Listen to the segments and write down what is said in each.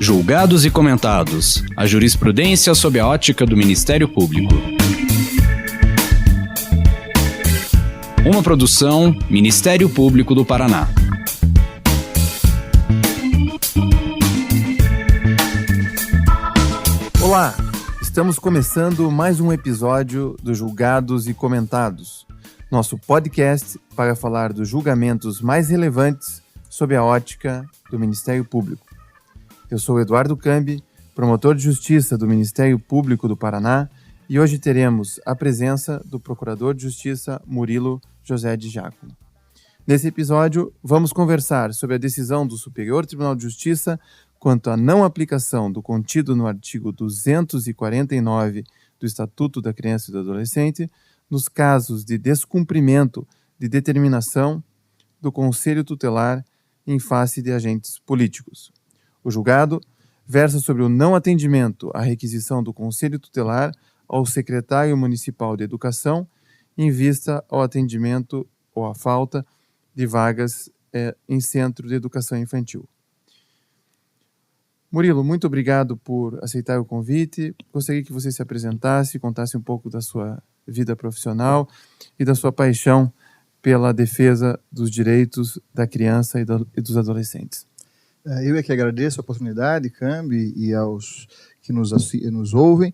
Julgados e comentados. A jurisprudência sob a ótica do Ministério Público. Uma produção Ministério Público do Paraná. Olá, estamos começando mais um episódio do Julgados e Comentados, nosso podcast para falar dos julgamentos mais relevantes sob a ótica do Ministério Público. Eu sou Eduardo Cambi, promotor de Justiça do Ministério Público do Paraná, e hoje teremos a presença do Procurador de Justiça Murilo José de Giacomo. Nesse episódio, vamos conversar sobre a decisão do Superior Tribunal de Justiça quanto à não aplicação do contido no artigo 249 do Estatuto da Criança e do Adolescente nos casos de descumprimento de determinação do Conselho Tutelar em face de agentes políticos. O julgado versa sobre o não atendimento à requisição do Conselho Tutelar ao Secretário Municipal de Educação em vista ao atendimento ou à falta de vagas em Centro de Educação Infantil. Murilo, muito obrigado por aceitar o convite. Gostaria que você se apresentasse, contasse um pouco da sua vida profissional e da sua paixão pela defesa dos direitos da criança e dos adolescentes. Eu é que agradeço a oportunidade, Cambi, e aos que nos ouvem.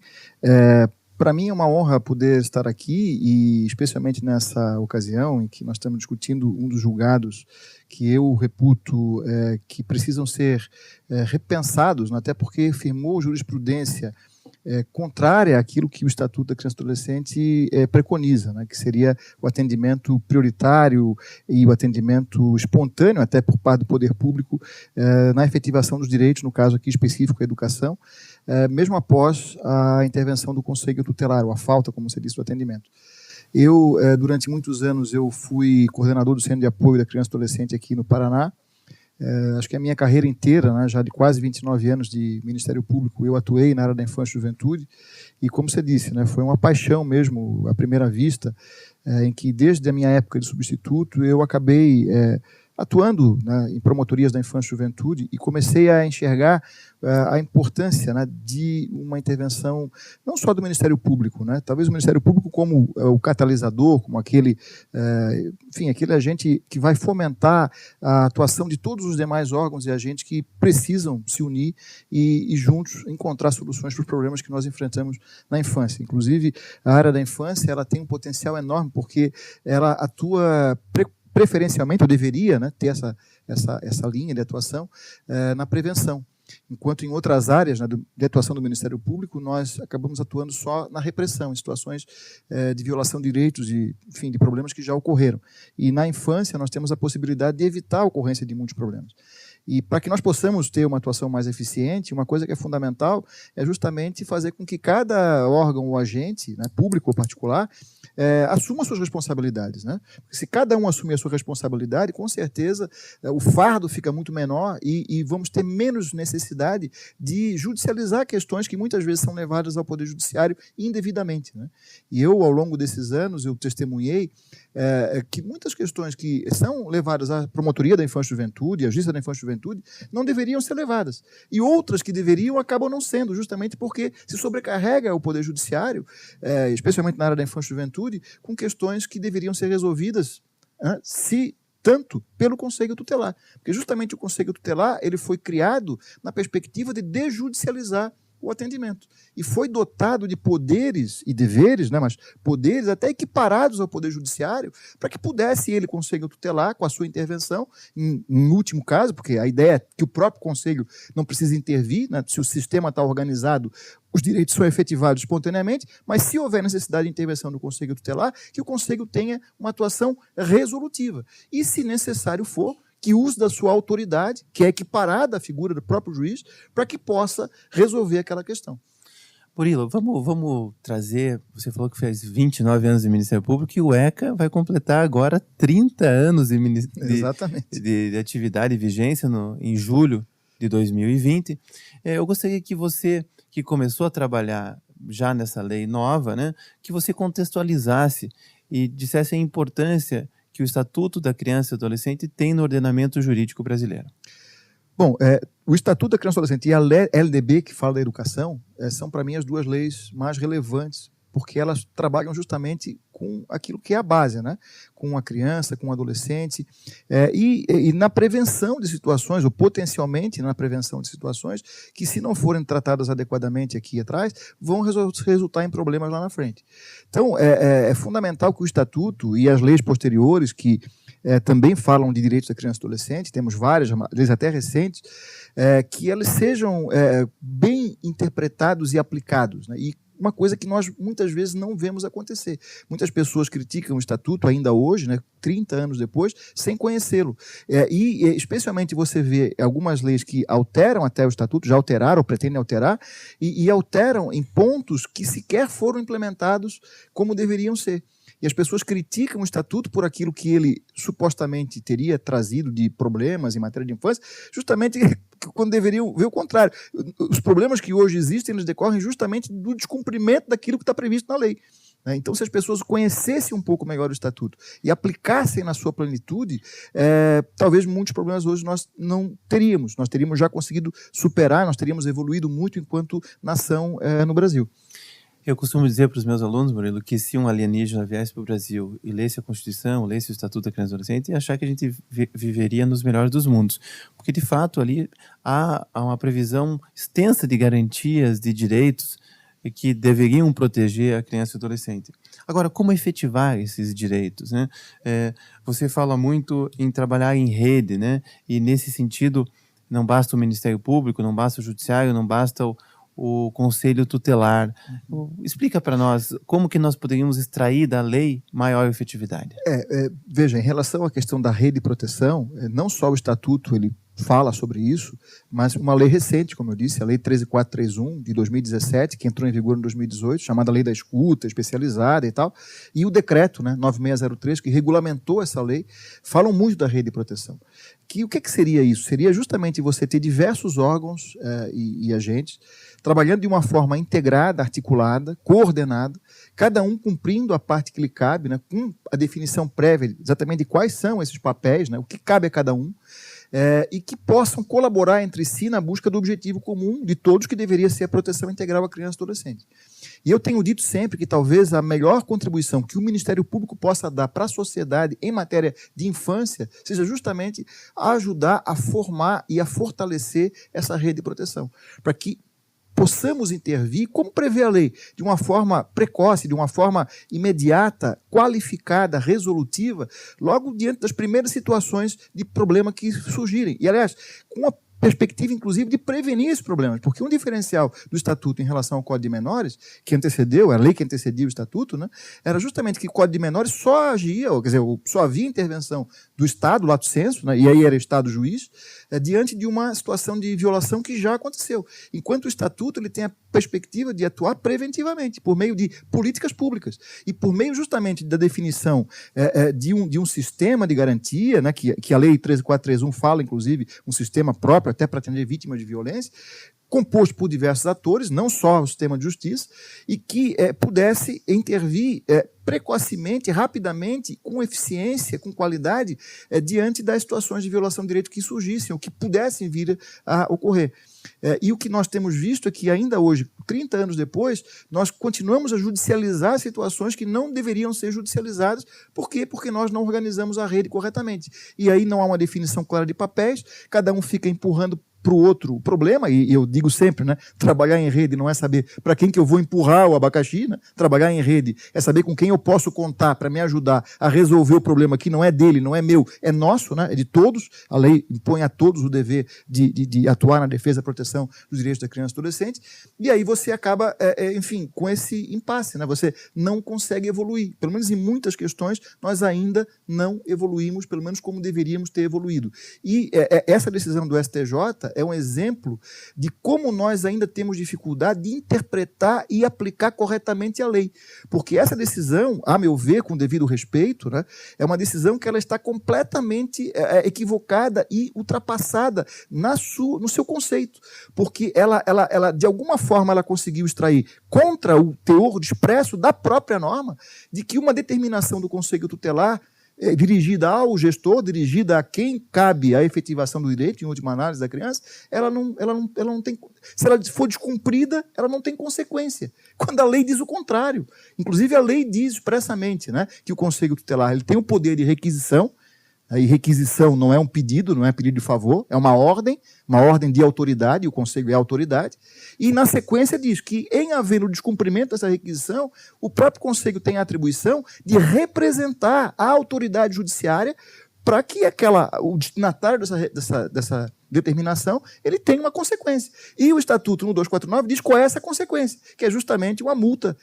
Para mim é uma honra poder estar aqui, e especialmente nessa ocasião em que nós estamos discutindo um dos julgados que eu reputo que precisam ser repensados, até porque firmou jurisprudência contrária àquilo que o Estatuto da Criança e do Adolescente preconiza, né, que seria o atendimento prioritário e o atendimento espontâneo, até por parte do poder público, na efetivação dos direitos, no caso aqui específico, a educação, mesmo após a intervenção do Conselho Tutelar, ou a falta, como você disse, do atendimento. Eu, durante muitos anos, eu fui coordenador do Centro de Apoio da Criança e do Adolescente aqui no Paraná. Acho que a minha carreira inteira, né, já de quase 29 anos de Ministério Público, eu atuei na área da infância e juventude, e como você disse, né, foi uma paixão mesmo, à primeira vista, em que desde a minha época de substituto eu acabei atuando, né, em promotorias da infância e juventude, e comecei a enxergar a importância, né, de uma intervenção não só do Ministério Público, né, talvez o Ministério Público como o catalisador, como aquele agente que vai fomentar a atuação de todos os demais órgãos e agentes que precisam se unir e juntos encontrar soluções para os problemas que nós enfrentamos na infância. Inclusive, a área da infância ela tem um potencial enorme porque ela atua preferencialmente, ou deveria, né, ter essa linha de atuação na prevenção. Enquanto em outras áreas, né, de atuação do Ministério Público, nós acabamos atuando só na repressão, em situações de violação de direitos, de problemas que já ocorreram. E na infância nós temos a possibilidade de evitar a ocorrência de muitos problemas. E para que nós possamos ter uma atuação mais eficiente, uma coisa que é fundamental é justamente fazer com que cada órgão ou agente, né, público ou particular, assuma suas responsabilidades, né? Porque se cada um assumir a sua responsabilidade, com certeza o fardo fica muito menor e vamos ter menos necessidade de judicializar questões que muitas vezes são levadas ao Poder Judiciário indevidamente, né? E eu, ao longo desses anos, eu testemunhei que muitas questões que são levadas à promotoria da infância e juventude, à justiça da infância e juventude, não deveriam ser levadas. E outras que deveriam acabam não sendo, justamente porque se sobrecarrega o Poder Judiciário, especialmente na área da infância e juventude, com questões que deveriam ser resolvidas, tanto pelo Conselho Tutelar. Porque justamente o Conselho Tutelar ele foi criado na perspectiva de desjudicializar o atendimento. E foi dotado de poderes e deveres, né, mas poderes até equiparados ao Poder Judiciário, para que pudesse ele, Conselho Tutelar, com a sua intervenção, em último caso, porque a ideia é que o próprio Conselho não precisa intervir, né, se o sistema está organizado, os direitos são efetivados espontaneamente, mas se houver necessidade de intervenção do Conselho Tutelar, que o Conselho tenha uma atuação resolutiva. E, se necessário for, que use da sua autoridade, que é equiparada à figura do próprio juiz, para que possa resolver aquela questão. Murilo, vamos trazer, você falou que fez 29 anos de Ministério Público e o ECA vai completar agora 30 anos de atividade e vigência em julho de 2020. Eu gostaria que você, que começou a trabalhar já nessa lei nova, né, que você contextualizasse e dissesse a importância que o Estatuto da Criança e do Adolescente tem no ordenamento jurídico brasileiro. Bom, o Estatuto da Criança e do Adolescente e a LDB, que fala da educação, são, para mim, as duas leis mais relevantes, porque elas trabalham justamente com aquilo que é a base, né? Com a criança, com o adolescente, e na prevenção de situações, ou potencialmente na prevenção de situações, que, se não forem tratadas adequadamente aqui atrás, vão resultar em problemas lá na frente. Então, é fundamental que o Estatuto e as leis posteriores, que também falam de direitos da criança e do adolescente, temos várias leis até recentes, que elas sejam bem interpretados e aplicados, né? E uma coisa que nós muitas vezes não vemos acontecer. Muitas pessoas criticam o Estatuto ainda hoje, né, 30 anos depois, sem conhecê-lo. E especialmente você vê algumas leis que alteram até o Estatuto, já alteraram ou pretendem alterar, e alteram em pontos que sequer foram implementados como deveriam ser. E as pessoas criticam o Estatuto por aquilo que ele supostamente teria trazido de problemas em matéria de infância, justamente quando deveriam ver o contrário. Os problemas que hoje existem, eles decorrem justamente do descumprimento daquilo que está previsto na lei. Então, se as pessoas conhecessem um pouco melhor o Estatuto e aplicassem na sua plenitude, talvez muitos problemas hoje nós não teríamos. Nós teríamos já conseguido superar, nós teríamos evoluído muito enquanto nação no Brasil. Eu costumo dizer para os meus alunos, Murilo, que se um alienígena viesse para o Brasil e lesse a Constituição, lesse o Estatuto da Criança e do Adolescente, ia achar que a gente viveria nos melhores dos mundos. Porque, de fato, ali há uma previsão extensa de garantias, de direitos que deveriam proteger a criança e o adolescente. Agora, como efetivar esses direitos, né? Você fala muito em trabalhar em rede, né? E, nesse sentido, não basta o Ministério Público, não basta o Judiciário, não basta o Conselho Tutelar. Explica para nós como que nós poderíamos extrair da lei maior efetividade. Veja, em relação à questão da rede de proteção, não só o Estatuto ele fala sobre isso, mas uma lei recente, como eu disse, a Lei 13431, de 2017, que entrou em vigor em 2018, chamada Lei da Escuta Especializada e tal, e o decreto, né, 9603, que regulamentou essa lei, falam muito da rede de proteção. O que seria isso? Seria justamente você ter diversos órgãos e agentes trabalhando de uma forma integrada, articulada, coordenada, cada um cumprindo a parte que lhe cabe, né, com a definição prévia exatamente de quais são esses papéis, né, o que cabe a cada um, e que possam colaborar entre si na busca do objetivo comum de todos, que deveria ser a proteção integral à criança e adolescente. E eu tenho dito sempre que talvez a melhor contribuição que o Ministério Público possa dar para a sociedade em matéria de infância seja justamente ajudar a formar e a fortalecer essa rede de proteção, para que possamos intervir, como prevê a lei, de uma forma precoce, de uma forma imediata, qualificada, resolutiva, logo diante das primeiras situações de problema que surgirem. E, aliás, com a perspectiva, inclusive, de prevenir esses problemas, porque um diferencial do Estatuto em relação ao Código de Menores, que antecedeu, a lei que antecedia o Estatuto, né, era justamente que o Código de Menores só agia, ou, quer dizer, só havia intervenção do Estado, lato sensu, né, e aí era o Estado juiz, diante de uma situação de violação que já aconteceu. Enquanto o Estatuto ele tem a perspectiva de atuar preventivamente, por meio de políticas públicas, e por meio justamente da definição de um sistema de garantia, né, que a Lei 13431 fala, inclusive, um sistema próprio até para atender vítimas de violência, composto por diversos atores, não só o sistema de justiça, e que pudesse intervir precocemente, rapidamente, com eficiência, com qualidade, diante das situações de violação de direito que surgissem, ou que pudessem vir a ocorrer. E o que nós temos visto é que ainda hoje, 30 anos depois, nós continuamos a judicializar situações que não deveriam ser judicializadas. Por quê? Porque nós não organizamos a rede corretamente. E aí não há uma definição clara de papéis, cada um fica empurrando para o outro o problema, e eu digo sempre, né, trabalhar em rede não é saber para quem que eu vou empurrar o abacaxi, né? Trabalhar em rede é saber com quem eu posso contar para me ajudar a resolver o problema que não é dele, não é meu, é nosso, né? É de todos. A lei impõe a todos o dever de atuar na defesa e proteção dos direitos da criança e do adolescente, e aí você acaba, enfim, com esse impasse, né? Você não consegue evoluir. Pelo menos em muitas questões, nós ainda não evoluímos, pelo menos como deveríamos ter evoluído. E essa decisão do STJ é um exemplo de como nós ainda temos dificuldade de interpretar e aplicar corretamente a lei. Porque essa decisão, a meu ver, com devido respeito, né, é uma decisão que ela está completamente equivocada e ultrapassada no seu conceito. Porque ela, de alguma forma, ela conseguiu extrair contra o teor expresso da própria norma de que uma determinação do Conselho Tutelar dirigida ao gestor, dirigida a quem cabe a efetivação do direito, em última análise da criança, ela não tem. Se ela for descumprida, ela não tem consequência. Quando a lei diz o contrário. Inclusive, a lei diz expressamente, né, que o Conselho Tutelar ele tem o poder de requisição. E requisição não é um pedido, não é pedido de favor, é uma ordem de autoridade, e o Conselho é a autoridade. E, na sequência, diz que, em havendo o descumprimento dessa requisição, o próprio Conselho tem a atribuição de representar a autoridade judiciária para que o destinatário dessa determinação ele tenha uma consequência. E o Estatuto no 249 diz qual é essa consequência, que é justamente uma multa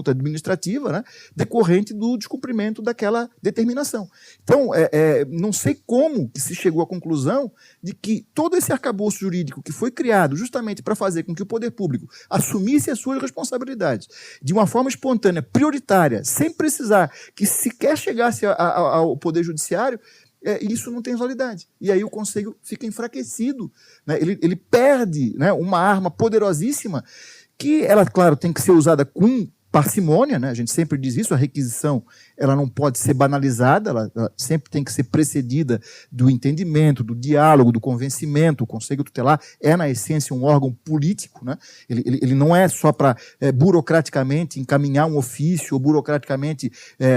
administrativa, né, decorrente do descumprimento daquela determinação. Então, não sei como que se chegou à conclusão de que todo esse arcabouço jurídico que foi criado justamente para fazer com que o poder público assumisse as suas responsabilidades de uma forma espontânea, prioritária, sem precisar que sequer chegasse ao Poder Judiciário, isso não tem validade. E aí o Conselho fica enfraquecido, né? Ele perde, né, uma arma poderosíssima que ela, claro, tem que ser usada com parcimônia, né? A gente sempre diz isso, a requisição ela não pode ser banalizada, ela sempre tem que ser precedida do entendimento, do diálogo, do convencimento. O Conselho Tutelar é, na essência, um órgão político, né? Ele não é só para burocraticamente encaminhar um ofício ou burocraticamente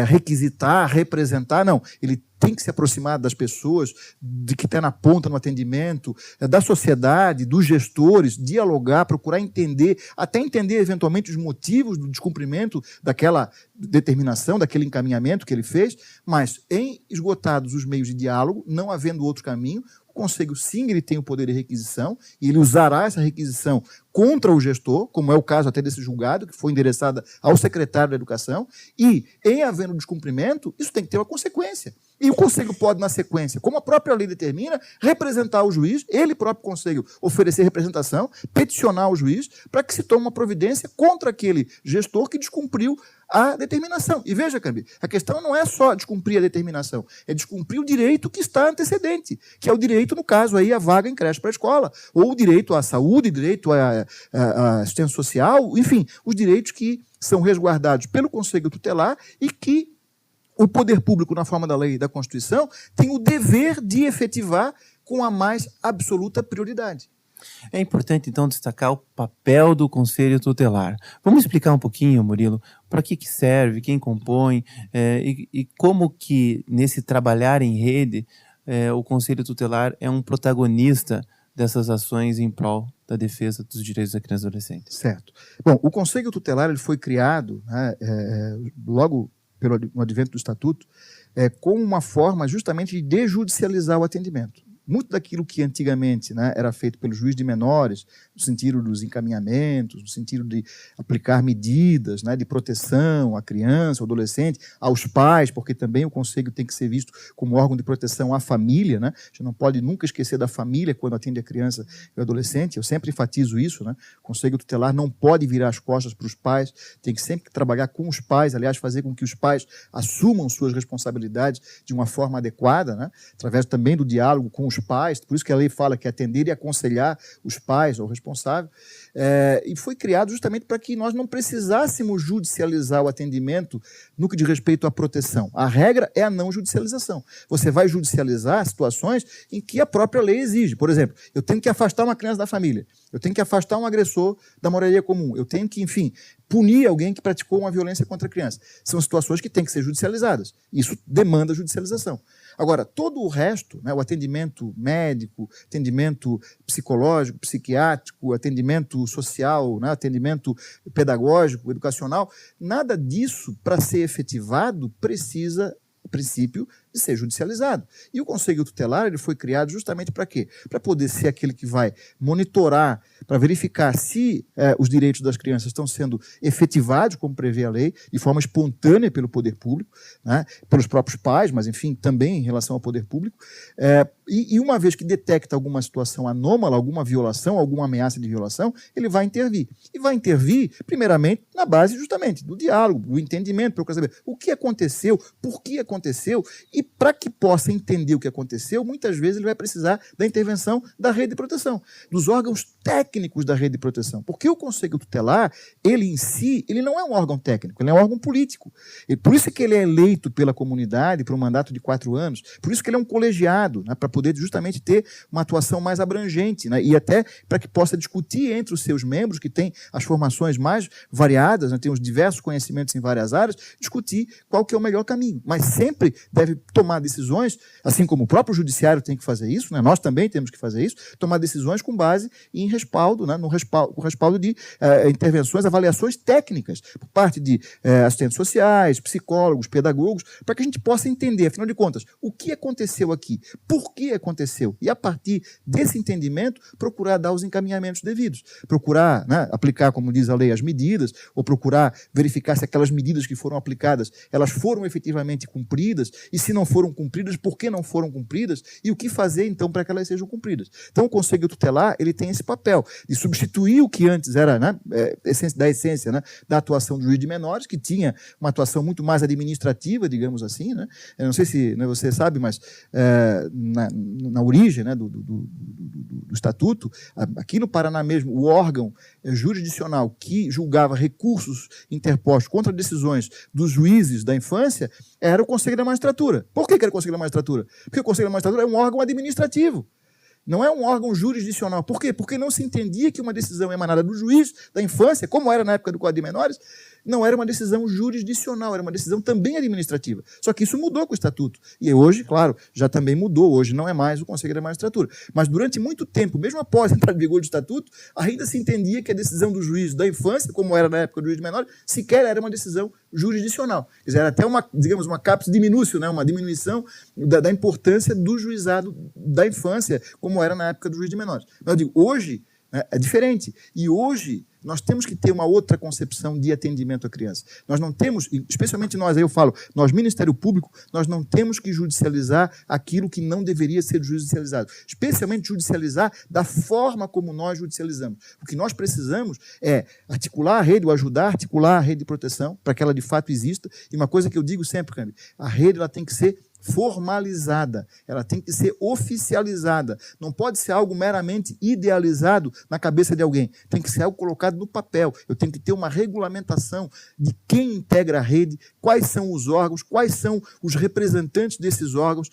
requisitar, representar, não. Ele tem que se aproximar das pessoas, de que está na ponta no atendimento, da sociedade, dos gestores, dialogar, procurar entender, até entender eventualmente os motivos do descumprimento daquela determinação, daquele encaminhamento que ele fez, mas em esgotados os meios de diálogo, não havendo outro caminho, o Conselho, sim, ele tem o poder de requisição, e ele usará essa requisição contra o gestor, como é o caso até desse julgado, que foi endereçada ao secretário da Educação, e, em havendo descumprimento, isso tem que ter uma consequência. E o Conselho pode, na sequência, como a própria lei determina, representar o juiz, ele próprio Conselho oferecer representação, peticionar o juiz, para que se tome uma providência contra aquele gestor que descumpriu a determinação. E veja, Cambi, a questão não é só descumprir a determinação, é descumprir o direito que está antecedente, que é o direito, no caso, aí, à vaga em creche para a escola, ou o direito à saúde, direito à assistência social, enfim, os direitos que são resguardados pelo Conselho Tutelar e que o poder público, na forma da lei e da Constituição, tem o dever de efetivar com a mais absoluta prioridade. É importante, então, destacar o papel do Conselho Tutelar. Vamos explicar um pouquinho, Murilo, para que serve, quem compõe, e como que, nesse trabalhar em rede, o Conselho Tutelar é um protagonista dessas ações em prol da defesa dos direitos da criança e adolescente. Certo. Bom, o Conselho Tutelar ele foi criado, né, logo no advento do Estatuto, com uma forma justamente de desjudicializar o atendimento. Muito daquilo que antigamente, né, era feito pelo juiz de menores, no sentido dos encaminhamentos, no sentido de aplicar medidas, né, de proteção à criança, ao adolescente, aos pais, porque também o Conselho tem que ser visto como órgão de proteção à família, né? A gente não pode nunca esquecer da família quando atende a criança e o adolescente. Eu sempre enfatizo isso, né? O Conselho Tutelar não pode virar as costas para os pais, tem que sempre trabalhar com os pais, aliás, fazer com que os pais assumam suas responsabilidades de uma forma adequada, né? Através também do diálogo com os pais, por isso que a lei fala que atender e aconselhar os pais ou o responsável, e foi criado justamente para que nós não precisássemos judicializar o atendimento no que diz respeito à proteção. A regra é a não judicialização. Você vai judicializar situações em que a própria lei exige. Por exemplo, eu tenho que afastar uma criança da família, eu tenho que afastar um agressor da moradia comum, eu tenho que, enfim, punir alguém que praticou uma violência contra a criança. São situações que têm que ser judicializadas. Isso demanda judicialização. Agora, todo o resto, né, o atendimento médico, atendimento psicológico, psiquiátrico, atendimento social, né, atendimento pedagógico, educacional, nada disso, para ser efetivado, precisa, a princípio, de ser judicializado. E o Conselho Tutelar ele foi criado justamente para quê? Para poder ser aquele que vai monitorar, para verificar se os direitos das crianças estão sendo efetivados, como prevê a lei, de forma espontânea pelo poder público, né, pelos próprios pais, mas, enfim, também em relação ao poder público. E uma vez que detecta alguma situação anômala, alguma violação, alguma ameaça de violação, ele vai intervir. E vai intervir, primeiramente, na base justamente do diálogo, do entendimento, para eu saber o que aconteceu, por que aconteceu, E para que possa entender o que aconteceu, muitas vezes ele vai precisar da intervenção da rede de proteção, dos órgãos técnicos da rede de proteção. Porque o Conselho Tutelar, ele em si, ele não é um órgão técnico, ele é um órgão político. E por isso que ele é eleito pela comunidade por um mandato de 4 anos, por isso que ele é um colegiado, né, para poder justamente ter uma atuação mais abrangente, né, e até para que possa discutir entre os seus membros, que têm as formações mais variadas, né, tem os diversos conhecimentos em várias áreas, discutir qual que é o melhor caminho. Mas sempre deve tomar decisões, assim como o próprio judiciário tem que fazer isso, né, nós também temos que fazer isso, tomar decisões com base em respaldo, né, com respaldo de intervenções, avaliações técnicas, por parte de assistentes sociais, psicólogos, pedagogos, para que a gente possa entender, afinal de contas, o que aconteceu aqui, por que aconteceu, e a partir desse entendimento, procurar dar os encaminhamentos devidos, procurar, né, aplicar, como diz a lei, as medidas, ou procurar verificar se aquelas medidas que foram aplicadas, elas foram efetivamente cumpridas, e se não foram cumpridas, por que não foram cumpridas, e o que fazer, então, para que elas sejam cumpridas. Então, o Conselho Tutelar, ele tem esse papel de substituir o que antes era, né, da essência, né, da atuação do juiz de menores, que tinha uma atuação muito mais administrativa, digamos assim, né? Eu não sei se, né, você sabe, mas na origem, né, do Estatuto, aqui no Paraná mesmo, o órgão jurisdicional que julgava recursos interpostos contra decisões dos juízes da infância era o Conselho da Magistratura. Por que era o Conselho da Magistratura? Porque o Conselho da Magistratura é um órgão administrativo. Não é um órgão jurisdicional. Por quê? Porque não se entendia que uma decisão emanada do juiz da infância, como era na época do Código de Menores, não era uma decisão jurisdicional, era uma decisão também administrativa. Só que isso mudou com o Estatuto. E hoje, claro, já também mudou. Hoje não é mais o Conselho da Magistratura. Mas durante muito tempo, mesmo após a entrada em vigor do Estatuto, ainda se entendia que a decisão do juiz da infância, como era na época do juiz de menores, sequer era uma decisão jurisdicional. Quer dizer, era até uma, digamos, uma capsu diminúcio, né? Uma diminuição da importância do juizado da infância, como era na época do juiz de menores. Mas eu digo, hoje, né, é diferente. E hoje nós temos que ter uma outra concepção de atendimento à criança. Nós não temos, especialmente nós, aí eu falo, nós, Ministério Público, nós não temos que judicializar aquilo que não deveria ser judicializado. Especialmente judicializar da forma como nós judicializamos. O que nós precisamos é articular a rede, ou ajudar a articular a rede de proteção, para que ela de fato exista. E uma coisa que eu digo sempre, Câmbio, a rede ela tem que ser formalizada, ela tem que ser oficializada, não pode ser algo meramente idealizado na cabeça de alguém, tem que ser algo colocado no papel, eu tenho que ter uma regulamentação de quem integra a rede, quais são os órgãos, quais são os representantes desses órgãos,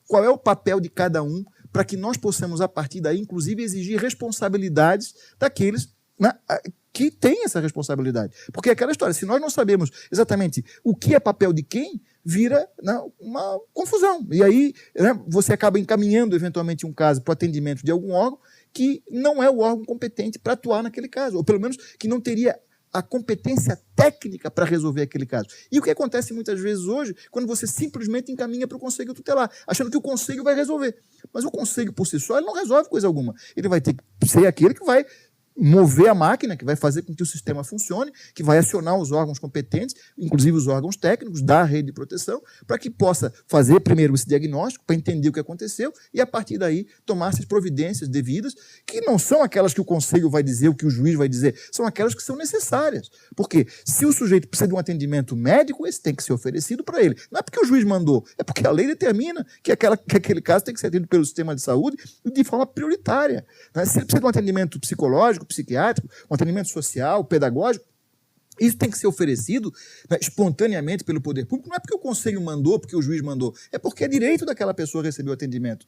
qual é o papel de cada um, para que nós possamos, a partir daí, inclusive, exigir responsabilidades daqueles, né, que têm essa responsabilidade. Porque é aquela história, se nós não sabemos exatamente o que é papel de quem, vira, né, uma confusão. E aí, né, você acaba encaminhando, eventualmente, um caso para o atendimento de algum órgão que não é o órgão competente para atuar naquele caso, ou pelo menos que não teria a competência técnica para resolver aquele caso. E o que acontece muitas vezes hoje, quando você simplesmente encaminha para o Conselho Tutelar, achando que o Conselho vai resolver. Mas o Conselho, por si só, ele não resolve coisa alguma. Ele vai ter que ser aquele que vai mover a máquina, que vai fazer com que o sistema funcione, que vai acionar os órgãos competentes, inclusive os órgãos técnicos da rede de proteção, para que possa fazer primeiro esse diagnóstico, para entender o que aconteceu, e a partir daí tomar essas providências devidas, que não são aquelas que o conselho vai dizer, o que o juiz vai dizer, são aquelas que são necessárias. Porque se o sujeito precisa de um atendimento médico, esse tem que ser oferecido para ele. Não é porque o juiz mandou, é porque a lei determina que aquele caso tem que ser atendido pelo sistema de saúde de forma prioritária. Se ele precisa de um atendimento psicológico, psiquiátrico, um atendimento social, pedagógico, isso tem que ser oferecido, né, espontaneamente pelo poder público, não é porque o conselho mandou, porque o juiz mandou, é porque é direito daquela pessoa receber o atendimento.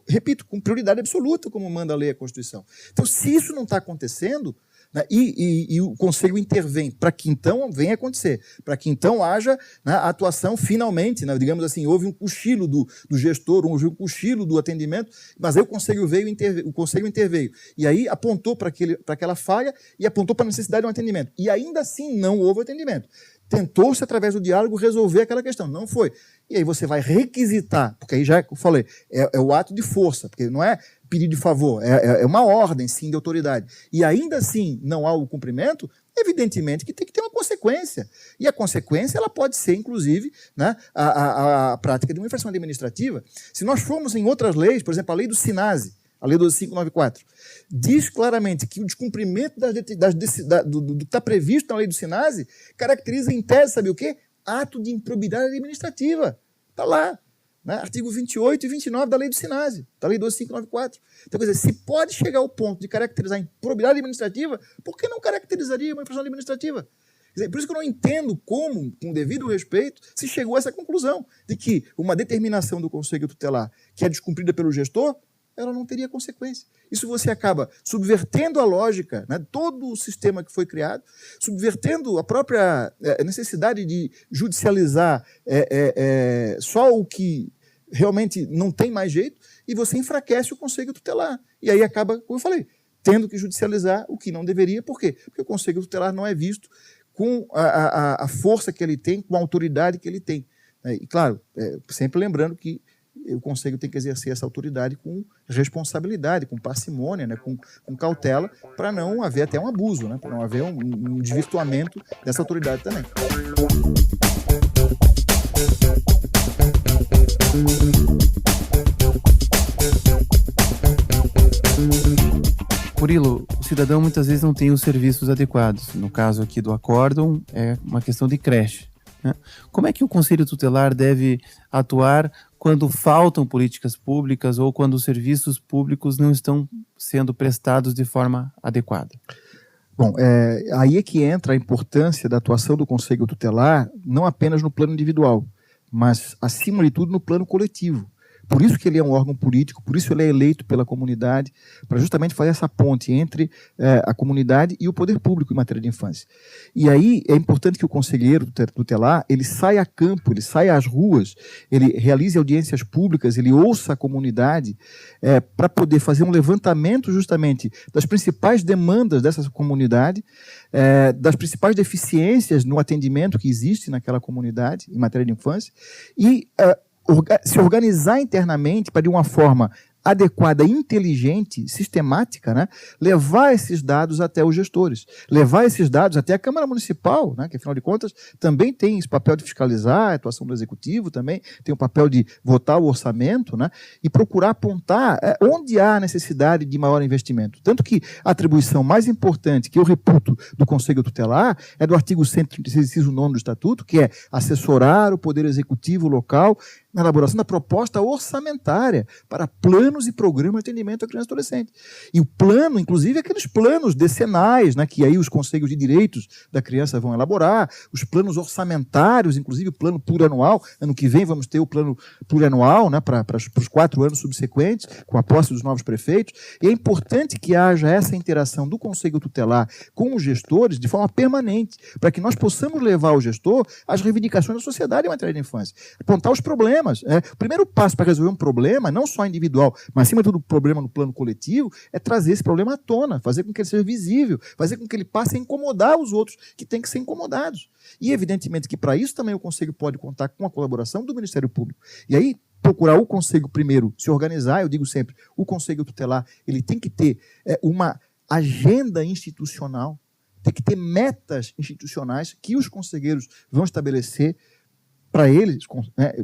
Repito, com prioridade absoluta, como manda a lei e a Constituição. Então, se isso não está acontecendo, né, e o Conselho intervém para que então venha acontecer, para que então haja, né, a atuação finalmente, né, digamos assim, houve um cochilo do gestor, houve um cochilo do atendimento, mas aí o Conselho interveio, e aí apontou para aquela falha e apontou para a necessidade de um atendimento. E ainda assim não houve atendimento. Tentou-se, através do diálogo, resolver aquela questão. Não foi. E aí você vai requisitar, porque aí já, eu falei, é o ato de força, porque não é pedido de favor, é uma ordem, sim, de autoridade. E ainda assim não há o cumprimento, evidentemente que tem que ter uma consequência. E a consequência ela pode ser, inclusive, né, a prática de uma infração administrativa. Se nós formos em outras leis, por exemplo, a lei do SINASE, a lei 12594, diz claramente que o descumprimento do que está previsto na lei do SINASE caracteriza em tese, sabe o quê? Ato de improbidade administrativa. Está lá. Né? Artigo 28 e 29 da lei do SINASE, da lei 12594. Então, quer dizer, se pode chegar ao ponto de caracterizar improbidade administrativa, por que não caracterizaria uma infração administrativa? Quer dizer, por isso que eu não entendo como, com devido respeito, se chegou a essa conclusão de que uma determinação do Conselho Tutelar que é descumprida pelo gestor, ela não teria consequência. Isso você acaba subvertendo a lógica, né, todo o sistema que foi criado, subvertendo a própria necessidade de judicializar só o que realmente não tem mais jeito, e você enfraquece o Conselho Tutelar. E aí acaba, como eu falei, tendo que judicializar o que não deveria. Por quê? Porque o Conselho Tutelar não é visto com a força que ele tem, com a autoridade que ele tem. E, claro, sempre lembrando que o Conselho tem que exercer essa autoridade com responsabilidade, com parcimônia, né, com cautela, para não haver até um abuso, né, para não haver um desvirtuamento dessa autoridade também. Murilo, o cidadão muitas vezes não tem os serviços adequados. No caso aqui do acórdão, é uma questão de creche. Né? Como é que o Conselho Tutelar deve atuar quando faltam políticas públicas ou quando os serviços públicos não estão sendo prestados de forma adequada? Bom, aí é que entra a importância da atuação do Conselho Tutelar, não apenas no plano individual, mas, acima de tudo, no plano coletivo. Por isso que ele é um órgão político, por isso ele é eleito pela comunidade, para justamente fazer essa ponte entre a comunidade e o poder público em matéria de infância. E aí é importante que o conselheiro tutelar, ele saia a campo, ele saia às ruas, ele realize audiências públicas, ele ouça a comunidade, para poder fazer um levantamento justamente das principais demandas dessa comunidade, das principais deficiências no atendimento que existe naquela comunidade em matéria de infância, e se organizar internamente para, de uma forma adequada, inteligente, sistemática, né, levar esses dados até os gestores, levar esses dados até a Câmara Municipal, né, que, afinal de contas, também tem esse papel de fiscalizar a atuação do Executivo, também tem o papel de votar o orçamento, né, e procurar apontar onde há necessidade de maior investimento. Tanto que a atribuição mais importante que eu reputo do Conselho Tutelar é do artigo 136, inciso 9 do Estatuto, que é assessorar o Poder Executivo local na elaboração da proposta orçamentária para planos e programas de atendimento à criança e adolescente. E o plano, inclusive, aqueles planos decenais, né, que aí os conselhos de direitos da criança vão elaborar, os planos orçamentários, inclusive o plano plurianual. Ano que vem vamos ter o plano plurianual, né, para os 4 anos subsequentes, com a posse dos novos prefeitos. E é importante que haja essa interação do Conselho Tutelar com os gestores de forma permanente, para que nós possamos levar ao gestor as reivindicações da sociedade em matéria de infância, apontar os problemas. O primeiro passo para resolver um problema, não só individual, mas acima de tudo problema no plano coletivo, é trazer esse problema à tona, fazer com que ele seja visível, fazer com que ele passe a incomodar os outros que têm que ser incomodados. E evidentemente que para isso também o Conselho pode contar com a colaboração do Ministério Público. E aí procurar o Conselho primeiro se organizar, eu digo sempre, o Conselho Tutelar, ele tem que ter uma agenda institucional, tem que ter metas institucionais que os conselheiros vão estabelecer para eles,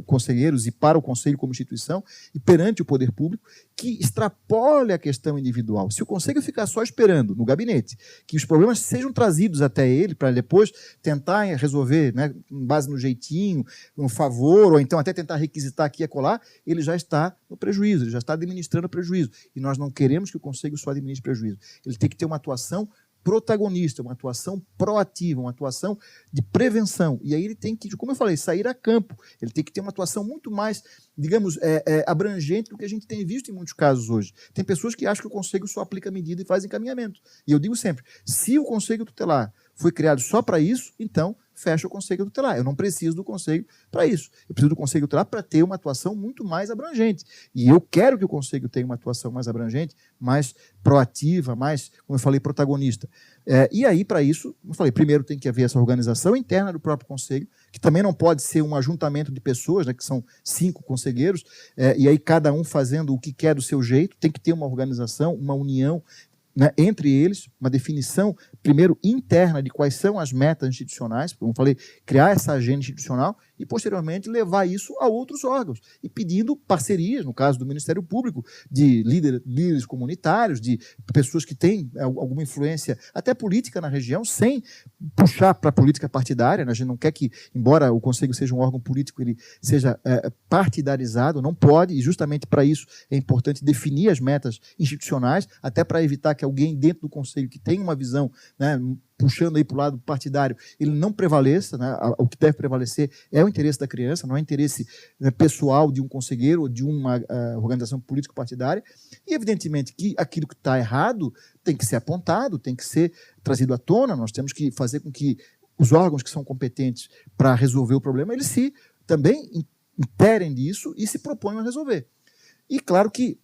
conselheiros, e para o Conselho como instituição, e perante o poder público, que extrapole a questão individual. Se o Conselho ficar só esperando no gabinete que os problemas sejam trazidos até ele, para depois tentar resolver, né, com base no jeitinho, no favor, ou então até tentar requisitar aqui e acolá, ele já está no prejuízo, ele já está administrando prejuízo. E nós não queremos que o Conselho só administre prejuízo. Ele tem que ter uma atuação protagonista, uma atuação proativa, uma atuação de prevenção. E aí ele tem que, como eu falei, sair a campo. Ele tem que ter uma atuação muito mais, digamos, abrangente do que a gente tem visto em muitos casos hoje. Tem pessoas que acham que o Conselho só aplica medida e faz encaminhamento. E eu digo sempre, se o Conselho Tutelar foi criado só para isso, então fecha o Conselho Tutelar. Eu não preciso do Conselho para isso. Eu preciso do Conselho Tutelar para ter uma atuação muito mais abrangente. E eu quero que o Conselho tenha uma atuação mais abrangente, mais proativa, mais, como eu falei, protagonista. E aí, para isso, como eu falei, primeiro tem que haver essa organização interna do próprio Conselho, que também não pode ser um ajuntamento de pessoas, né, que são 5 conselheiros, e aí cada um fazendo o que quer do seu jeito. Tem que ter uma organização, uma união, né, entre eles, uma definição, primeiro, interna de quais são as metas institucionais, como eu falei, criar essa agenda institucional, e, posteriormente, levar isso a outros órgãos, e pedindo parcerias, no caso do Ministério Público, de líderes comunitários, de pessoas que têm alguma influência, até política na região, sem puxar para a política partidária. A gente não quer que, embora o Conselho seja um órgão político, ele seja partidarizado, não pode, e justamente para isso é importante definir as metas institucionais, até para evitar que alguém dentro do Conselho que tem uma visão, né, puxando aí para o lado partidário, ele não prevaleça, né? O que deve prevalecer é o interesse da criança, não é o interesse, né, pessoal de um conselheiro ou de uma organização político-partidária, e evidentemente que aquilo que está errado tem que ser apontado, tem que ser trazido à tona. Nós temos que fazer com que os órgãos que são competentes para resolver o problema, eles se também interem disso e se proponham a resolver. E claro que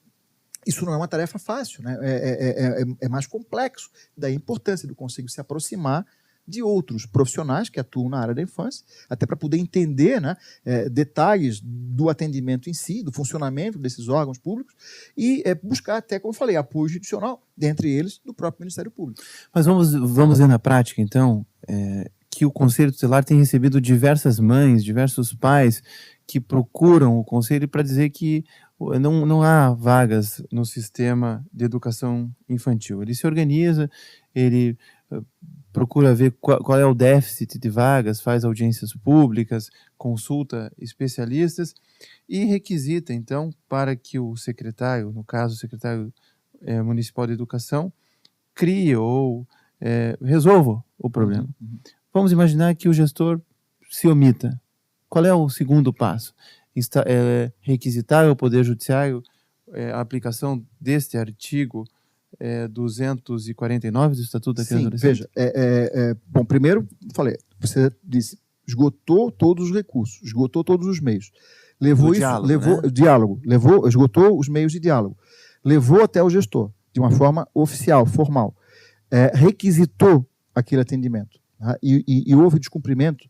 isso não é uma tarefa fácil, né? É mais complexo. Daí a importância do Conselho se aproximar de outros profissionais que atuam na área da infância, até para poder entender, né, detalhes do atendimento em si, do funcionamento desses órgãos públicos, e buscar até, como eu falei, apoio institucional, dentre eles, do próprio Ministério Público. Mas vamos ver na prática, então, que o Conselho Tutelar tem recebido diversas mães, diversos pais que procuram o Conselho para dizer que não há vagas no sistema de educação infantil. Ele se organiza, ele procura ver qual é o déficit de vagas, faz audiências públicas, consulta especialistas e requisita, então, para que o secretário, no caso o secretário municipal de educação, crie ou resolva o problema. Uhum. Vamos imaginar que o gestor se omita. Qual é o segundo passo? Requisitar ao Poder Judiciário a aplicação deste artigo 249 do Estatuto da Criança e Adolescente? Veja, bom, primeiro, falei, você disse, esgotou todos os recursos, esgotou todos os meios. Levou isso, diálogo, esgotou os meios de diálogo. Levou até o gestor, de uma forma oficial, formal. Requisitou aquele atendimento. Tá? E houve descumprimento.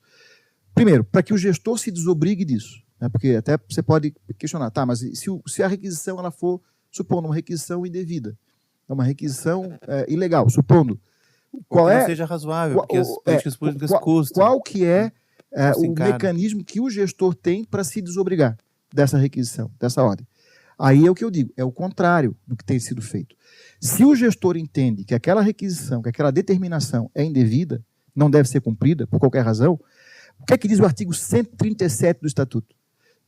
Primeiro, para que o gestor se desobrigue disso. Né? Porque até você pode questionar, tá, mas se a requisição ela for, supondo, uma requisição indevida, uma requisição ilegal, supondo, qual não seja razoável, porque as políticas públicas custam. Qual que é o mecanismo que o gestor tem para se desobrigar dessa requisição, dessa ordem? Aí é o que eu digo, é o contrário do que tem sido feito. Se o gestor entende que aquela requisição, que aquela determinação é indevida, não deve ser cumprida por qualquer razão, o que é que diz o artigo 137 do Estatuto?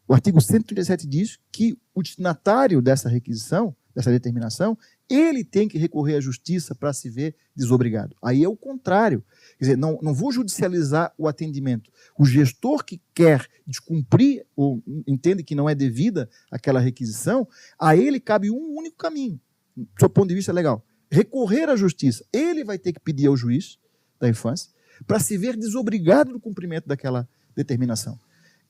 O artigo 137 diz que o destinatário dessa requisição, dessa determinação, ele tem que recorrer à justiça para se ver desobrigado. Aí é o contrário. Quer dizer, não vou judicializar o atendimento. O gestor que quer descumprir ou entende que não é devida aquela requisição, a ele cabe um único caminho, do seu ponto de vista legal. Recorrer à justiça. Ele vai ter que pedir ao juiz da infância para se ver desobrigado do cumprimento daquela determinação.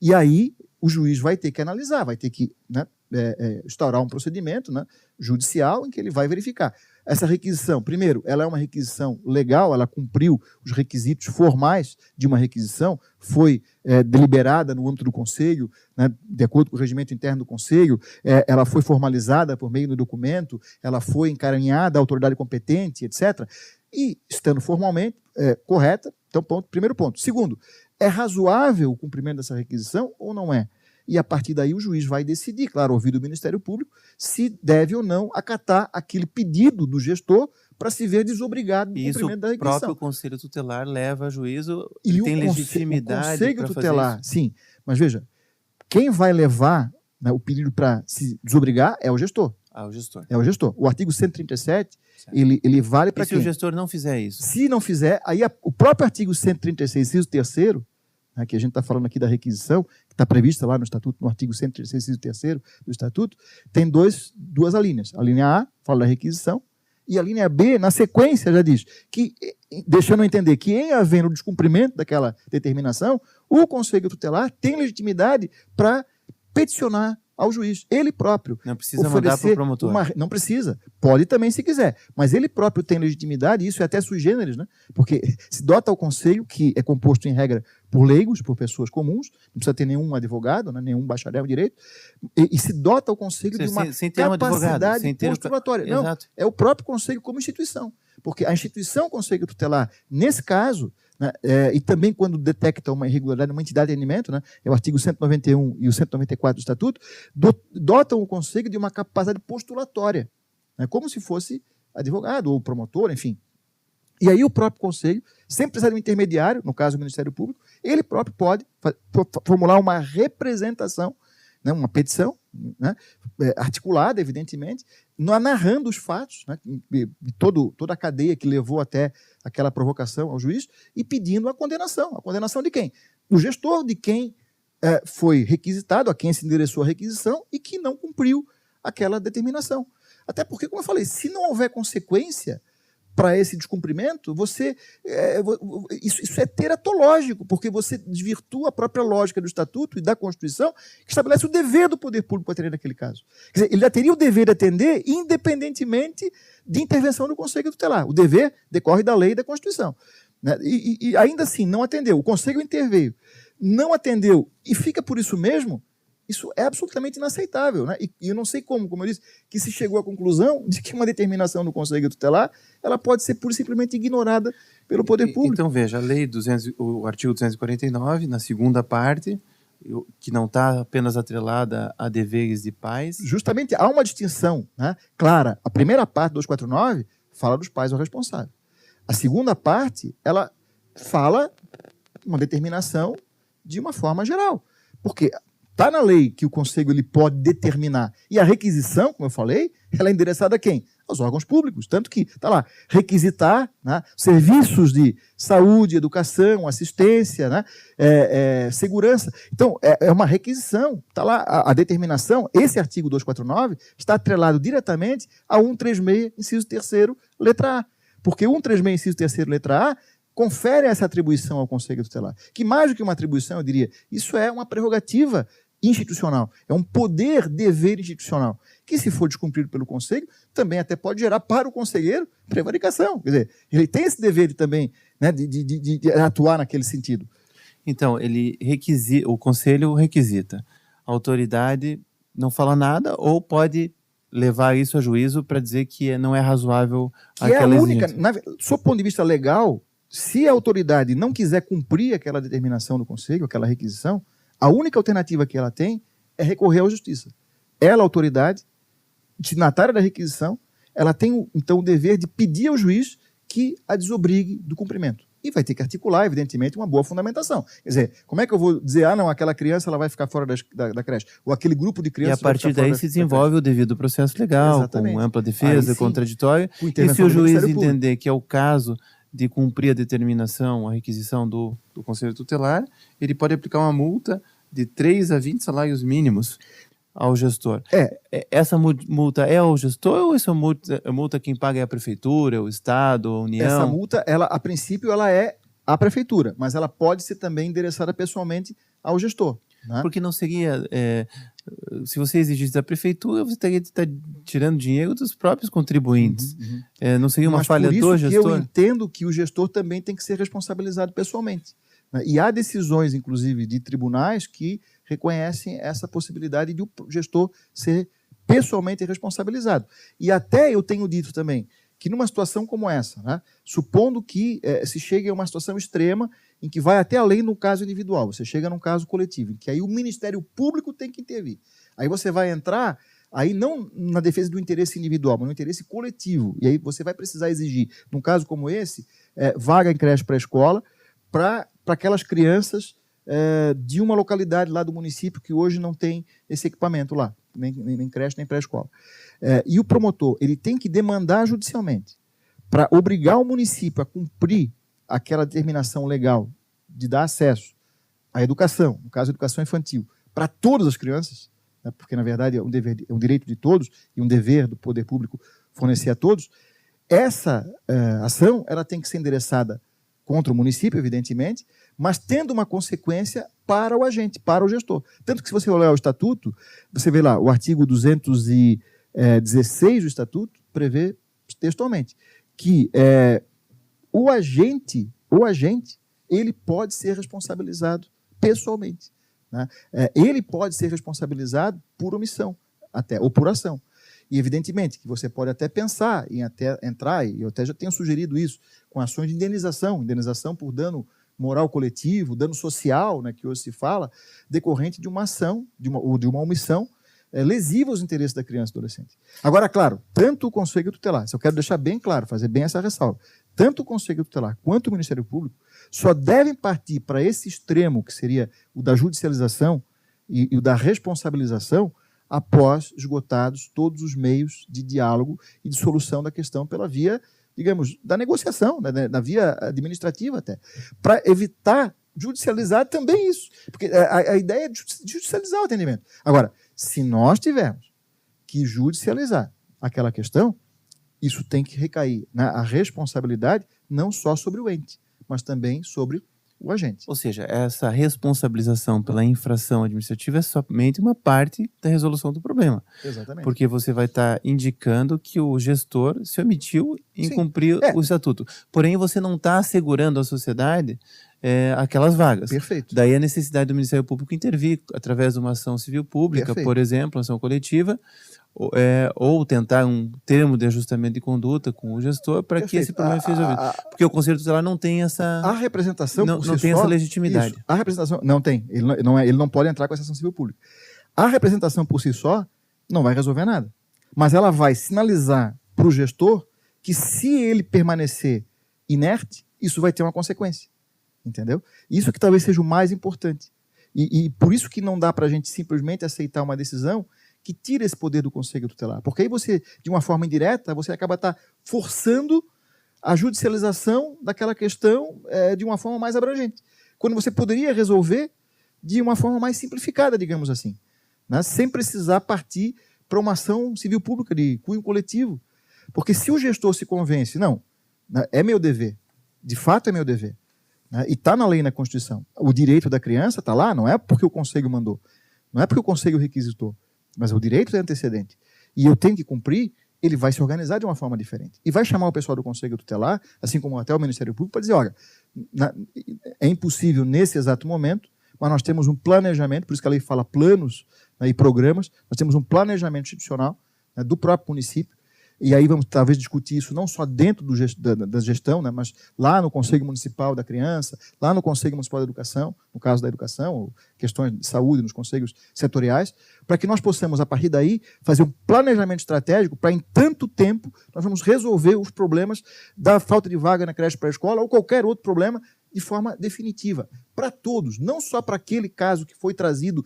E aí o juiz vai ter que analisar, vai ter que, né, instaurar um procedimento, né, judicial em que ele vai verificar. Essa requisição, primeiro, ela é uma requisição legal, ela cumpriu os requisitos formais de uma requisição, foi deliberada no âmbito do Conselho, né, de acordo com o regimento interno do Conselho, ela foi formalizada por meio do documento, ela foi encaminhada à autoridade competente, etc. E, estando formalmente correta, então, primeiro ponto. Segundo, é razoável o cumprimento dessa requisição ou não é? E, a partir daí, o juiz vai decidir, claro, ouvido o Ministério Público, se deve ou não acatar aquele pedido do gestor para se ver desobrigado do cumprimento da requisição. O próprio Conselho Tutelar leva a juízo e tem legitimidade para fazer tutelar, isso. Sim, mas veja, quem vai levar, né, o pedido para se desobrigar é o gestor. O gestor. É o gestor. O artigo 137, ele vale para quem? E se o gestor não fizer isso? Se não fizer, aí o próprio artigo 136, inciso 3º, né, que a gente está falando aqui da requisição, que está prevista lá no Estatuto, no artigo 136, inciso 3º do Estatuto, tem duas alíneas. A linha A fala da requisição, e a linha B, na sequência, já diz que, deixando entender que, em havendo o descumprimento daquela determinação, o Conselho Tutelar tem legitimidade para peticionar ao juiz, ele próprio. Não precisa mandar para o promotor. Não precisa, pode também se quiser, mas ele próprio tem legitimidade, isso é até sui generis, né? Porque se dota ao conselho, que é composto em regra por leigos, por pessoas comuns, não precisa ter nenhum advogado, né? Nenhum bacharel em direito, e se dota ao conselho de uma capacidade postulatória. Não, é o próprio conselho como instituição, porque a instituição Conselho Tutelar, nesse caso, né? E também quando detecta uma irregularidade numa entidade de atendimento, né? É o artigo 191 e o 194 do Estatuto, dotam o Conselho de uma capacidade postulatória, né? Como se fosse advogado ou promotor, enfim. E aí o próprio Conselho, sem precisar de um intermediário, no caso o Ministério Público, ele próprio pode formular uma representação, né, uma petição, né, articulada, evidentemente, narrando os fatos, né, de toda a cadeia que levou até aquela provocação ao juiz, e pedindo a condenação. A condenação de quem? Do gestor, de quem foi requisitado, a quem se endereçou a requisição e que não cumpriu aquela determinação. Até porque, como eu falei, se não houver consequência para esse descumprimento, isso é teratológico, porque você desvirtua a própria lógica do Estatuto e da Constituição, que estabelece o dever do poder público para atender naquele caso. Quer dizer, ele já teria o dever de atender independentemente de intervenção do Conselho Tutelar. O dever decorre da lei e da Constituição, né? E ainda assim, não atendeu. O Conselho interveio, não atendeu e fica por isso mesmo. Isso é absolutamente inaceitável, né? E eu não sei como eu disse, que se chegou à conclusão de que uma determinação do Conselho Tutelar ela pode ser pura e simplesmente ignorada pelo poder público. Então, veja, a lei o artigo 249, na segunda parte, que não está apenas atrelada a deveres de pais. Justamente, há uma distinção, né, clara. A primeira parte, 249, fala dos pais ou responsável. A segunda parte, ela fala uma determinação de uma forma geral. Porque está na lei que o Conselho ele pode determinar. E a requisição, como eu falei, ela é endereçada a quem? Aos órgãos públicos. Tanto que está lá, requisitar, né, serviços de saúde, educação, assistência, né, segurança. Então, é uma requisição. Está lá a determinação. Esse artigo 249 está atrelado diretamente a 136, inciso 3º, letra A. Porque 136, inciso 3º, letra A, confere essa atribuição ao Conselho Tutelar. Que mais do que uma atribuição, eu diria, isso é uma prerrogativa institucional, é um poder-dever institucional, que se for descumprido pelo Conselho, também até pode gerar para o conselheiro prevaricação. Quer dizer, ele tem esse dever também, né, de atuar naquele sentido. Então, o Conselho requisita. A autoridade não fala nada ou pode levar isso a juízo para dizer que não é razoável aquela exigência. Sob o ponto de vista legal, se a autoridade não quiser cumprir aquela determinação do Conselho, aquela requisição, a única alternativa que ela tem é recorrer à justiça. Ela, a autoridade, destinatária da requisição, ela tem, então, o dever de pedir ao juiz que a desobrigue do cumprimento. E vai ter que articular, evidentemente, uma boa fundamentação. Quer dizer, como é que eu vou dizer, não, aquela criança ela vai ficar fora da creche, ou aquele grupo de crianças... E a partir daí se desenvolve o devido processo legal, exatamente, com ampla defesa, contraditória, e se o juiz entender que é o caso de cumprir a determinação, a requisição do Conselho Tutelar, ele pode aplicar uma multa de 3 a 20 salários mínimos ao gestor. Essa multa é ao gestor ou essa multa quem paga é a prefeitura, o Estado, a União? Essa multa, a princípio, ela é a prefeitura, mas ela pode ser também endereçada pessoalmente ao gestor. Né? Porque não seria... se você exigisse da prefeitura, você teria que estar tirando dinheiro dos próprios contribuintes. Não seria uma falha do gestor? Eu entendo que o gestor também tem que ser responsabilizado pessoalmente. Né? E há decisões, inclusive, de tribunais que reconhecem essa possibilidade de o gestor ser pessoalmente responsabilizado. E até eu tenho dito também que numa situação como essa, né, supondo que se chegue a uma situação extrema em que vai até além no caso individual, você chega num caso coletivo, em que aí o Ministério Público tem que intervir. Aí você vai entrar, aí não na defesa do interesse individual, mas no interesse coletivo. E aí você vai precisar exigir, num caso como esse, vaga em creche pré-escola para aquelas crianças de uma localidade lá do município que hoje não tem esse equipamento lá, nem creche, nem pré-escola. E o promotor ele tem que demandar judicialmente para obrigar o município a cumprir aquela determinação legal de dar acesso à educação, no caso, a educação infantil, para todas as crianças, né, porque, na verdade, é um direito de todos e um dever do poder público fornecer a todos. Essa ação ela tem que ser endereçada contra o município, evidentemente, mas tendo uma consequência para o agente, para o gestor. Tanto que, se você olhar o Estatuto, você vê lá, o artigo 216 do Estatuto prevê textualmente que o agente, ele pode ser responsabilizado pessoalmente. Né? Ele pode ser responsabilizado por omissão, até, ou por ação. E, evidentemente, que você pode até pensar em até entrar, e eu até já tenho sugerido isso, com ações de indenização por dano moral coletivo, dano social, né, que hoje se fala, decorrente de uma ação, ou de uma omissão lesiva aos interesses da criança e do adolescente. Agora, claro, tanto o Conselho Tutelar, isso eu quero deixar bem claro, fazer bem essa ressalva, tanto o Conselho Tutelar quanto o Ministério Público só devem partir para esse extremo, que seria o da judicialização e o da responsabilização, após esgotados todos os meios de diálogo e de solução da questão pela via, digamos, da negociação, da via administrativa até, para evitar judicializar também isso. Porque a ideia é judicializar o atendimento. Agora, se nós tivermos que judicializar aquela questão, isso tem que recair a responsabilidade não só sobre o ente, mas também sobre o agente. Ou seja, essa responsabilização pela infração administrativa é somente uma parte da resolução do problema. Exatamente. Porque você vai estar indicando que o gestor se omitiu em cumprir o estatuto. Porém, você não está assegurando à sociedade aquelas vagas. Perfeito. Daí a necessidade do Ministério Público intervir através de uma ação civil pública, Perfeito. por exemplo, ação coletiva, ou tentar um termo de ajustamento de conduta com o gestor para que esse problema seja resolvido. Porque o Conselho Tutelar não tem essa... A representação não tem essa legitimidade. Isso, a representação não tem. Ele não pode entrar com essa ação civil pública. A representação por si só não vai resolver nada. Mas ela vai sinalizar para o gestor que, se ele permanecer inerte, isso vai ter uma consequência. Entendeu? Isso que talvez seja o mais importante. E por isso que não dá para a gente simplesmente aceitar uma decisão que tira esse poder do Conselho Tutelar. Porque aí você, de uma forma indireta, você acaba forçando a judicialização daquela questão de uma forma mais abrangente. Quando você poderia resolver de uma forma mais simplificada, digamos assim, né? Sem precisar partir para uma ação civil pública de cunho coletivo. Porque se o gestor se convence, não, né, é meu dever, de fato é meu dever, né, e está na lei e na Constituição, o direito da criança está lá, não é porque o Conselho mandou, não é porque o Conselho requisitou, mas o direito é antecedente. E eu tenho que cumprir, ele vai se organizar de uma forma diferente. E vai chamar o pessoal do Conselho Tutelar, assim como até o Ministério Público, para dizer, olha, é impossível nesse exato momento, mas nós temos um planejamento, por isso que a lei fala planos, né, e programas, nós temos um planejamento institucional, né, do próprio município, e aí vamos talvez discutir isso não só dentro da gestão, né, mas lá no Conselho Municipal da Criança, lá no Conselho Municipal da Educação, no caso da educação, ou questões de saúde nos conselhos setoriais, para que nós possamos, a partir daí, fazer um planejamento estratégico para, em tanto tempo, nós vamos resolver os problemas da falta de vaga na creche pré-escola ou qualquer outro problema de forma definitiva, para todos, não só para aquele caso que foi trazido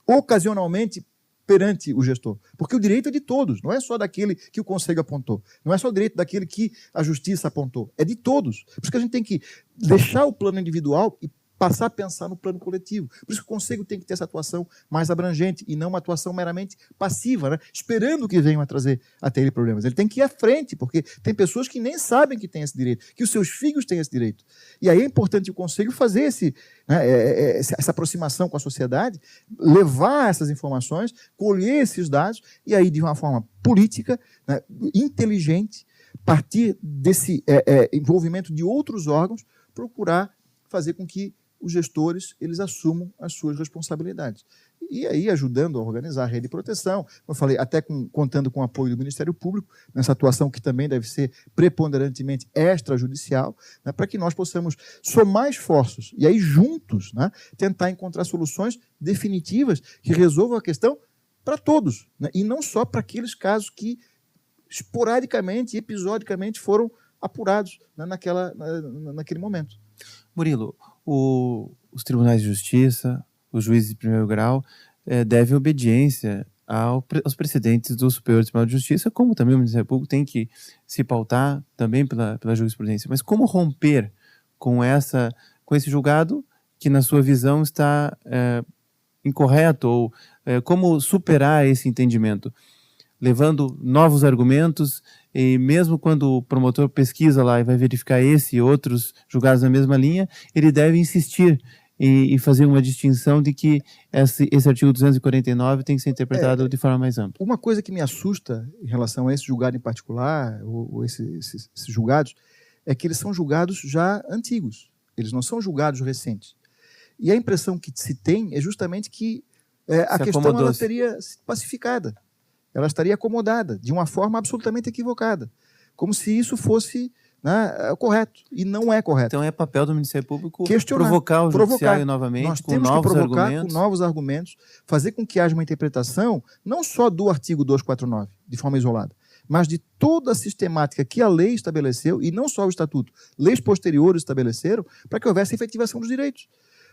ocasionalmente perante o gestor. Porque o direito é de todos, não é só daquele que o Conselho apontou, não é só o direito daquele que a Justiça apontou, é de todos. Por isso que a gente tem que deixar o plano individual e passar a pensar no plano coletivo. Por isso que o Conselho tem que ter essa atuação mais abrangente e não uma atuação meramente passiva, né? Esperando que venham a trazer até ele problemas. Ele tem que ir à frente, porque tem pessoas que nem sabem que têm esse direito, que os seus filhos têm esse direito. E aí é importante o Conselho fazer essa aproximação com a sociedade, levar essas informações, colher esses dados e aí, de uma forma política, né, inteligente, partir desse envolvimento de outros órgãos, procurar fazer com que os gestores eles assumam as suas responsabilidades. E aí ajudando a organizar a rede de proteção, como eu falei, até contando com o apoio do Ministério Público, nessa atuação que também deve ser preponderantemente extrajudicial, né, para que nós possamos somar esforços e aí juntos, né, tentar encontrar soluções definitivas que resolvam a questão para todos, né, e não só para aqueles casos que esporadicamente, episodicamente foram apurados, né, naquele momento. Murilo, os tribunais de justiça, os juízes de primeiro grau, devem obediência aos precedentes do Superior Tribunal de Justiça, como também o Ministério Público tem que se pautar também pela jurisprudência. Mas como romper com esse julgado que, na sua visão, está incorreto, ou como superar esse entendimento? Levando novos argumentos, e mesmo quando o promotor pesquisa lá e vai verificar esse e outros julgados na mesma linha, ele deve insistir em fazer uma distinção de que esse artigo 249 tem que ser interpretado de forma mais ampla. Uma coisa que me assusta em relação a esse julgado em particular, ou esses julgados, é que eles são julgados já antigos, eles não são julgados recentes. E a impressão que se tem é justamente que a questão ela teria sido pacificada. ela estaria acomodada de uma forma absolutamente equivocada, como se isso fosse, né, correto, e não é correto. Então é papel do Ministério Público questionar, provocar o Judiciário novamente Nós com temos novos que provocar argumentos. com novos argumentos, fazer com que haja uma interpretação não só do artigo 249, de forma isolada, mas de toda a sistemática que a lei estabeleceu, e não só o Estatuto, leis posteriores estabeleceram, para que houvesse efetivação dos direitos.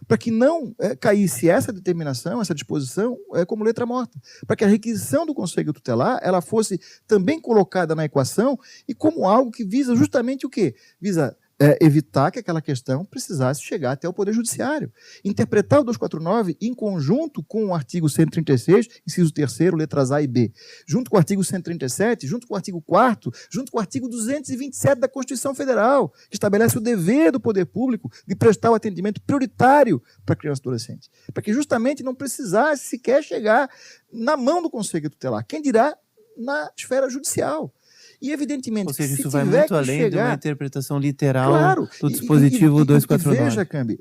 Para que não caísse essa determinação, essa disposição, como letra morta. Para que a requisição do Conselho Tutelar ela fosse também colocada na equação e como algo que visa justamente o quê? Visa evitar que aquela questão precisasse chegar até o Poder Judiciário. Interpretar o 249 em conjunto com o artigo 136, inciso 3º, letras A e B, junto com o artigo 137, junto com o artigo 4º, junto com o artigo 227 da Constituição Federal, que estabelece o dever do poder público de prestar o atendimento prioritário para criança e adolescente, para que justamente não precisasse sequer chegar na mão do Conselho Tutelar, quem dirá na esfera judicial. E, evidentemente, ou seja, se isso vai tiver muito que além chegar, de uma interpretação literal claro, do dispositivo 249. Veja, Cambi,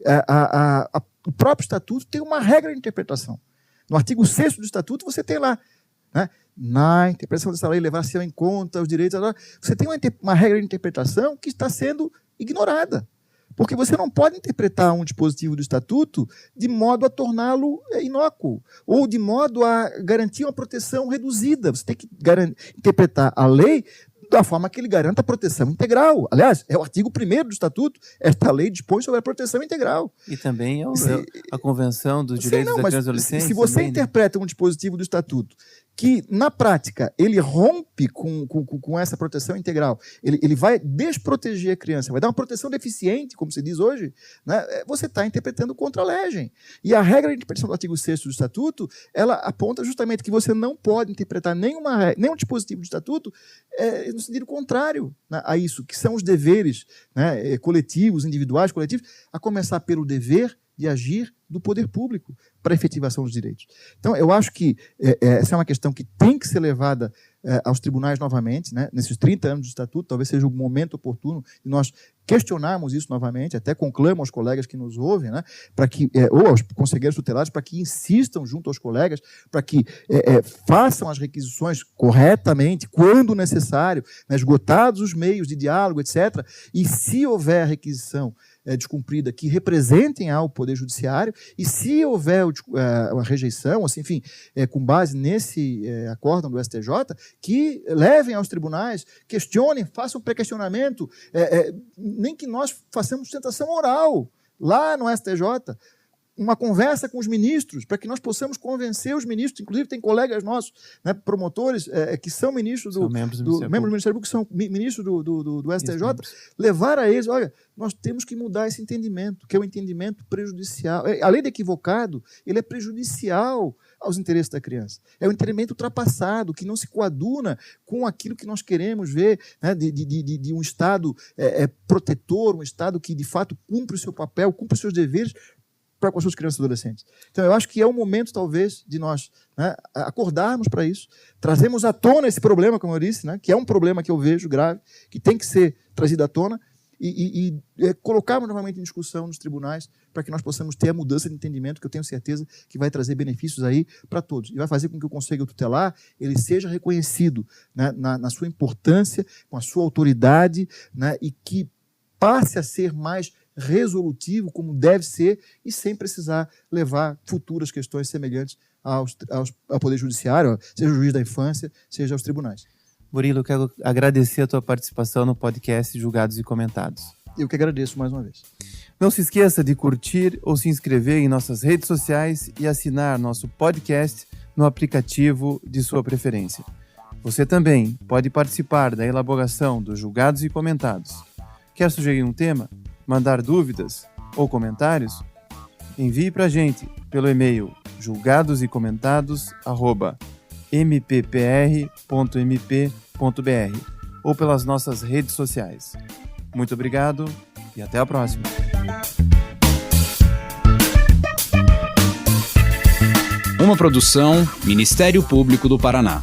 o próprio Estatuto tem uma regra de interpretação. No artigo 6º do Estatuto, você tem lá, né, na interpretação dessa lei, levar-se em conta os direitos, você tem uma regra de interpretação que está sendo ignorada. Porque você não pode interpretar um dispositivo do Estatuto de modo a torná-lo inócuo, ou de modo a garantir uma proteção reduzida. Você tem que interpretar a lei da forma que ele garanta a proteção integral. Aliás, é o artigo 1º do Estatuto. Esta lei dispõe sobre a proteção integral. E também a Convenção dos Direitos da Criança e Adolescente. Se você também, interpreta um dispositivo do Estatuto que, na prática, ele rompe com essa proteção integral, ele vai desproteger a criança, vai dar uma proteção deficiente, como se diz hoje, né, você está interpretando contra a legem. E a regra de interpretação do artigo 6º do Estatuto, ela aponta justamente que você não pode interpretar nenhum dispositivo do Estatuto no sentido contrário, né, a isso, que são os deveres, né, coletivos, individuais, coletivos, a começar pelo dever de agir do poder público para a efetivação dos direitos. Então, eu acho que essa é uma questão que tem que ser levada aos tribunais novamente, né? Nesses 30 anos do Estatuto, talvez seja o momento oportuno de nós questionarmos isso novamente, até conclamo aos colegas que nos ouvem, né? Para que, ou aos conselheiros tutelares, para que insistam junto aos colegas, para que façam as requisições corretamente, quando necessário, né? Esgotados os meios de diálogo, etc. E se houver requisição descumprida, que representem ao Poder Judiciário, e se houver a rejeição, assim, enfim, com base nesse acórdão do STJ, que levem aos tribunais, questionem, façam pré-questionamento, nem que nós façamos sustentação oral lá no STJ, uma conversa com os ministros, para que nós possamos convencer os ministros, inclusive tem colegas nossos, né, promotores, que são ministros membros do Ministério Público, que são ministros do STJ, levar a eles, olha, nós temos que mudar esse entendimento, que é um entendimento prejudicial. Além de equivocado, ele é prejudicial aos interesses da criança. É um entendimento ultrapassado, que não se coaduna com aquilo que nós queremos ver, né, de um Estado protetor, um Estado que, de fato, cumpre o seu papel, cumpre os seus deveres para com as suas crianças e adolescentes. Então, eu acho que é o momento, talvez, de nós, né, acordarmos para isso, trazemos à tona esse problema, como eu disse, né, que é um problema que eu vejo grave, que tem que ser trazido à tona, e colocarmos novamente em discussão nos tribunais para que nós possamos ter a mudança de entendimento, que eu tenho certeza que vai trazer benefícios aí para todos. E vai fazer com que o Conselho Tutelar ele seja reconhecido, né, na sua importância, com a sua autoridade, né, e que passe a ser mais resolutivo, como deve ser, e sem precisar levar futuras questões semelhantes ao Poder Judiciário, seja o juiz da infância, seja aos tribunais. Murilo, eu quero agradecer a tua participação no podcast Julgados e Comentados. Eu que agradeço mais uma vez. Não se esqueça de curtir ou se inscrever em nossas redes sociais e assinar nosso podcast no aplicativo de sua preferência. Você também pode participar da elaboração dos Julgados e Comentados. Quer sugerir um tema? Mandar dúvidas ou comentários? Envie para a gente pelo e-mail julgadosecomentado@mppr.mp.br ou pelas nossas redes sociais. Muito obrigado e até a próxima. Uma produção Ministério Público do Paraná.